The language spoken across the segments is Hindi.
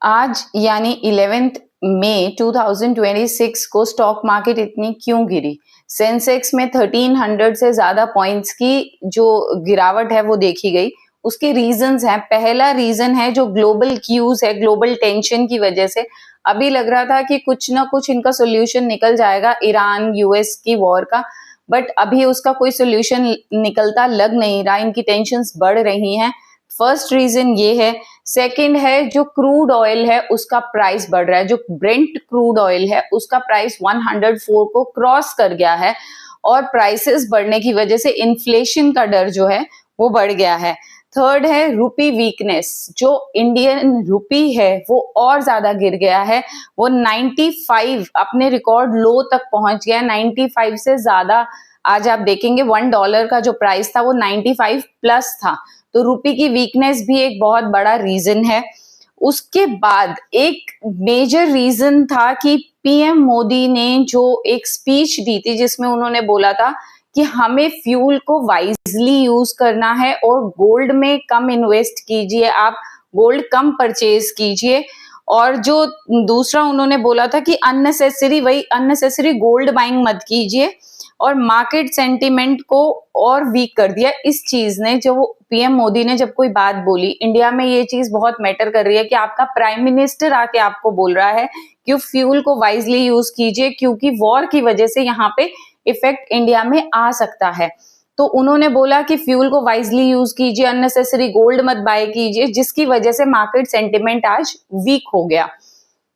आज यानी 11 मई 2026 को स्टॉक मार्केट इतनी क्यों गिरी? सेंसेक्स में 1300 से ज्यादा पॉइंट्स की जो गिरावट है वो देखी गई। उसके रीजंस हैं। पहला रीजन है जो ग्लोबल क्यूज है, ग्लोबल टेंशन की वजह से अभी लग रहा था कि कुछ ना कुछ इनका सोल्यूशन निकल जाएगा ईरान यूएस की वॉर का, बट अभी उसका कोई सोल्यूशन निकलता लग नहीं रहा। इनकी टेंशन्स बढ़ रही हैं। फर्स्ट रीजन ये है। सेकंड है जो क्रूड ऑयल है उसका प्राइस बढ़ रहा है। जो ब्रेंट क्रूड ऑयल है उसका प्राइस 104 को क्रॉस कर गया है और प्राइसेस बढ़ने की वजह से इन्फ्लेशन का डर जो है वो बढ़ गया है। थर्ड है रूपी वीकनेस। जो इंडियन रूपी है वो और ज्यादा गिर गया है। वो 95 अपने रिकॉर्ड लो तक पहुंच गया है। 95 से ज्यादा आज आप देखेंगे $1 का जो प्राइस था वो 95 प्लस था। तो रूपी की वीकनेस भी एक बहुत बड़ा रीजन है। उसके बाद एक मेजर रीजन था कि पीएम मोदी ने जो एक स्पीच दी थी जिसमें उन्होंने बोला था कि हमें फ्यूल को वाइजली यूज करना है और गोल्ड में कम इन्वेस्ट कीजिए, आप गोल्ड कम परचेज कीजिए। और जो दूसरा उन्होंने बोला था कि अननेसेसरी गोल्ड बाइंग मत कीजिए और मार्केट सेंटीमेंट को और वीक कर दिया इस चीज ने। जो पीएम मोदी ने जब कोई बात बोली, इंडिया में ये चीज बहुत मैटर कर रही है कि आपका प्राइम मिनिस्टर आके आपको बोल रहा है कि फ्यूल को वाइजली यूज कीजिए क्योंकि वॉर की वजह से यहाँ पे इफेक्ट इंडिया में आ सकता है। तो उन्होंने बोला कि फ्यूल को वाइजली यूज कीजिए, अननेसेसरी गोल्ड मत बाय कीजिए, जिसकी वजह से मार्केट सेंटिमेंट आज वीक हो गया।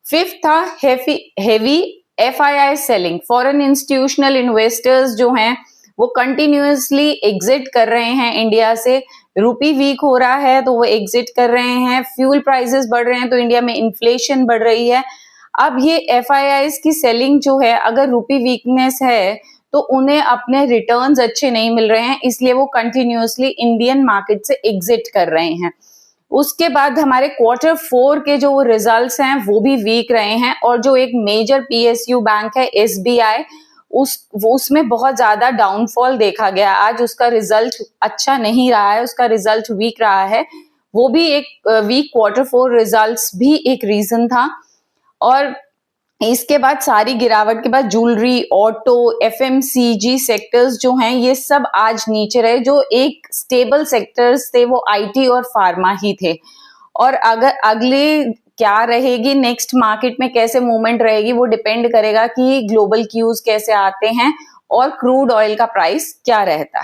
फिफ्थ था heavy FII selling. Foreign institutional investors जो हैं वो कंटिन्यूअसली एग्जिट कर रहे हैं इंडिया से। रूपी वीक हो रहा है तो वो एग्जिट कर रहे हैं। फ्यूल प्राइसेस बढ़ रहे हैं तो इंडिया में इन्फ्लेशन बढ़ रही है। अब ये FIIs की सेलिंग जो है, अगर रूपी वीकनेस है तो उन्हें अपने रिटर्न्स अच्छे नहीं मिल रहे हैं, इसलिए वो कंटिन्यूअसली इंडियन मार्केट से एग्जिट कर रहे हैं। उसके बाद हमारे Q4 के जो रिजल्ट्स हैं वो भी वीक रहे हैं और जो एक मेजर PSU बैंक है SBI, उसमें बहुत ज्यादा डाउनफॉल देखा गया। आज उसका रिजल्ट अच्छा नहीं रहा है, उसका रिजल्ट वीक रहा है। वो भी एक वीक Q4 रिजल्ट्स भी एक रीजन था। और इसके बाद सारी गिरावट के बाद ज्वेलरी, ऑटो, FMCG सेक्टर्स जो हैं ये सब आज नीचे रहे। जो एक स्टेबल सेक्टर्स थे वो IT और फार्मा ही थे। और अगर अगले क्या रहेगी नेक्स्ट मार्केट में, कैसे मूवमेंट रहेगी, वो डिपेंड करेगा कि ग्लोबल क्यूज कैसे आते हैं और क्रूड ऑयल का प्राइस क्या रहता है।